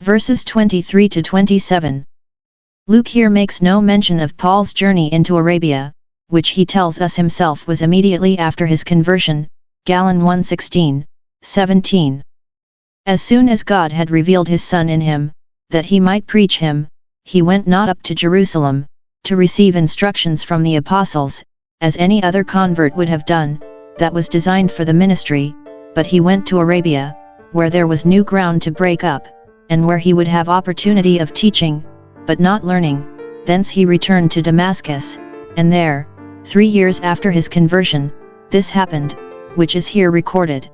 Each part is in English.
Verses 23 to 27. Luke here makes no mention of Paul's journey into Arabia, which he tells us himself was immediately after his conversion, Gal. 1:16, 17. As soon as God had revealed his Son in him, that he might preach him, he went not up to Jerusalem, to receive instructions from the apostles, as any other convert would have done, that was designed for the ministry, but he went to Arabia, where there was new ground to break up, and where he would have opportunity of teaching, but not learning. Thence he returned to Damascus, and there, 3 years after his conversion, this happened, which is here recorded.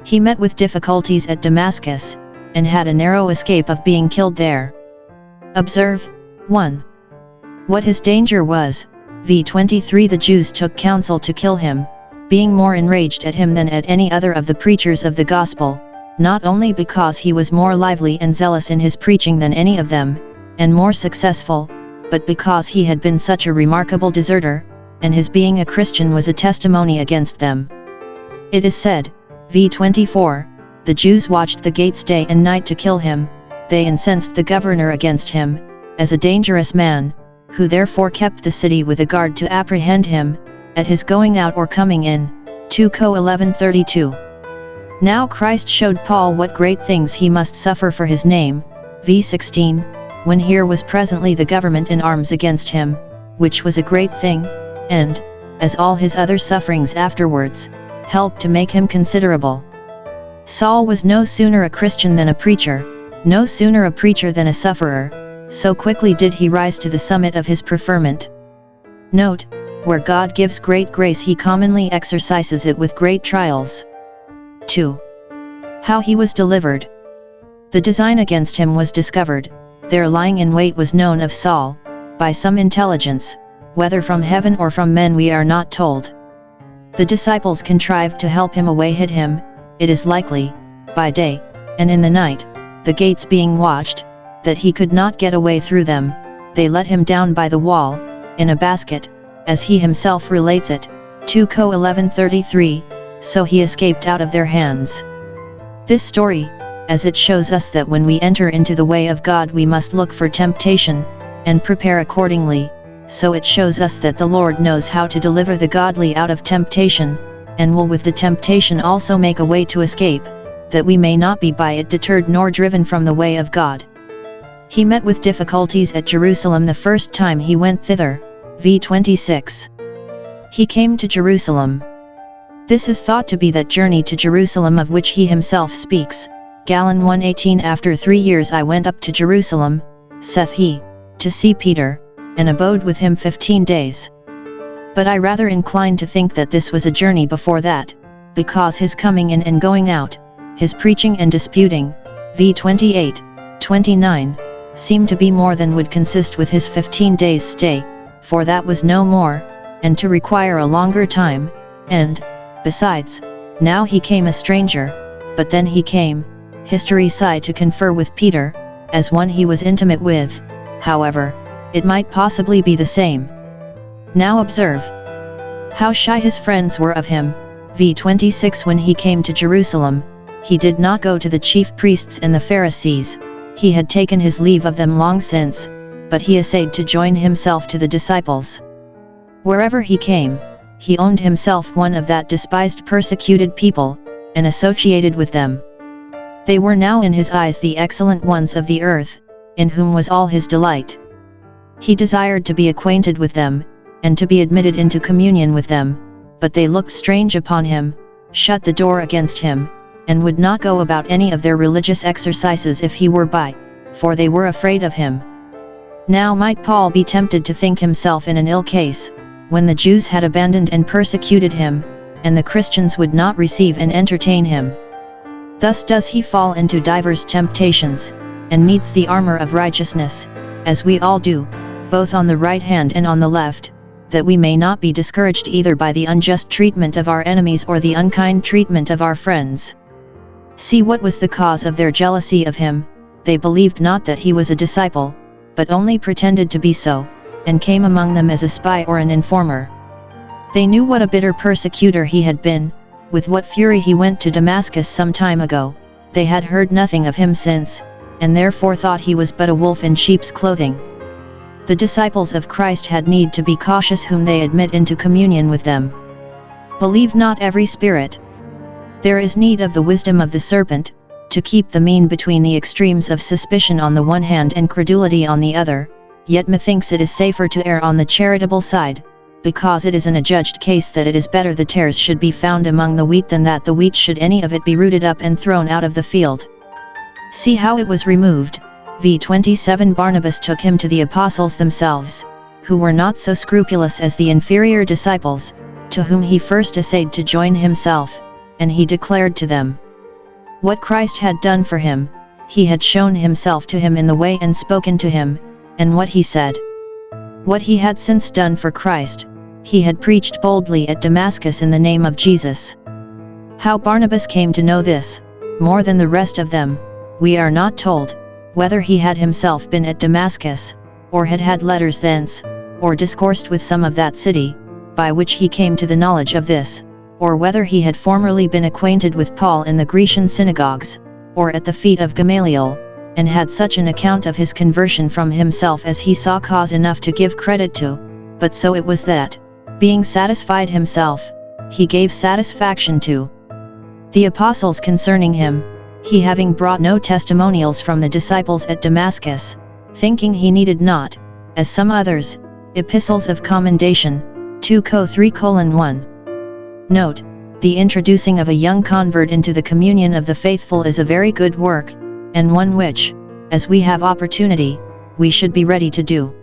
He met with difficulties at Damascus, and had a narrow escape of being killed there. Observe, 1. What his danger was. v. 23. The Jews took counsel to kill him, being more enraged at him than at any other of the preachers of the gospel, not only because he was more lively and zealous in his preaching than any of them, and more successful, but because he had been such a remarkable deserter, and his being a Christian was a testimony against them. It is said, v. 24, the Jews watched the gates day and night to kill him. They incensed the governor against him, as a dangerous man, who therefore kept the city with a guard to apprehend him, at his going out or coming in. 2 Co 11:32. Now Christ showed Paul what great things he must suffer for his name, v. 16, when here was presently the government in arms against him, which was a great thing, and, as all his other sufferings afterwards, helped to make him considerable. Saul was no sooner a Christian than a preacher, no sooner a preacher than a sufferer, so quickly did he rise to the summit of his preferment. Note, where God gives great grace he commonly exercises it with great trials. 2. How he was delivered. The design against him was discovered, their lying in wait was known of Saul, by some intelligence, whether from heaven or from men we are not told. The disciples contrived to help him away, hid him, it is likely, by day, and in the night, the gates being watched, that he could not get away through them, they let him down by the wall, in a basket, as he himself relates it, 2 Co 11:33, so he escaped out of their hands. This story, as it shows us that when we enter into the way of God we must look for temptation, and prepare accordingly, so it shows us that the Lord knows how to deliver the godly out of temptation, and will with the temptation also make a way to escape, that we may not be by it deterred nor driven from the way of God. He met with difficulties at Jerusalem the first time he went thither, v. 26. He came to Jerusalem. This is thought to be that journey to Jerusalem of which he himself speaks, Gal. 1:18. After 3 years I went up to Jerusalem, saith he, to see Peter, and abode with him 15 days. But I rather incline to think that this was a journey before that, because his coming in and going out, his preaching and disputing, v. 28, 29, seem to be more than would consist with his 15 days' stay, for that was no more, and to require a longer time, and, besides, now he came a stranger, but then he came, history side, to confer with Peter, as one he was intimate with. However, it might possibly be the same. Now observe how shy his friends were of him, v. 26. When he came to Jerusalem, he did not go to the chief priests and the Pharisees, he had taken his leave of them long since, but he essayed to join himself to the disciples. Wherever he came, he owned himself one of that despised persecuted people, and associated with them. They were now in his eyes the excellent ones of the earth, in whom was all his delight. He desired to be acquainted with them, and to be admitted into communion with them, but they looked strange upon him, shut the door against him, and would not go about any of their religious exercises if he were by, for they were afraid of him. Now might Paul be tempted to think himself in an ill case, when the Jews had abandoned and persecuted him, and the Christians would not receive and entertain him. Thus does he fall into divers temptations, and needs the armor of righteousness, as we all do, both on the right hand and on the left, that we may not be discouraged either by the unjust treatment of our enemies or the unkind treatment of our friends. See what was the cause of their jealousy of him. They believed not that he was a disciple, but only pretended to be so, and came among them as a spy or an informer. They knew what a bitter persecutor he had been, with what fury he went to Damascus some time ago. They had heard nothing of him since, and therefore thought he was but a wolf in sheep's clothing. The disciples of Christ had need to be cautious whom they admit into communion with them. Believe not every spirit. There is need of the wisdom of the serpent, to keep the mean between the extremes of suspicion on the one hand and credulity on the other, yet methinks it is safer to err on the charitable side, because it is an adjudged case that it is better the tares should be found among the wheat than that the wheat should any of it be rooted up and thrown out of the field. See how it was removed. v. 27 Barnabas took him to the apostles themselves, who were not so scrupulous as the inferior disciples, to whom he first essayed to join himself, and he declared to them what Christ had done for him. He had shown himself to him in the way and spoken to him, and what he said. What he had since done for Christ, he had preached boldly at Damascus in the name of Jesus. How Barnabas came to know this, more than the rest of them, we are not told, whether he had himself been at Damascus, or had had letters thence, or discoursed with some of that city, by which he came to the knowledge of this, or whether he had formerly been acquainted with Paul in the Grecian synagogues, or at the feet of Gamaliel, and had such an account of his conversion from himself as he saw cause enough to give credit to, but so it was that, being satisfied himself, he gave satisfaction to the apostles concerning him, he having brought no testimonials from the disciples at Damascus, thinking he needed not, as some others, epistles of commendation. 2 Co 3:1. Note, the introducing of a young convert into the communion of the faithful is a very good work, and one which, as we have opportunity, we should be ready to do.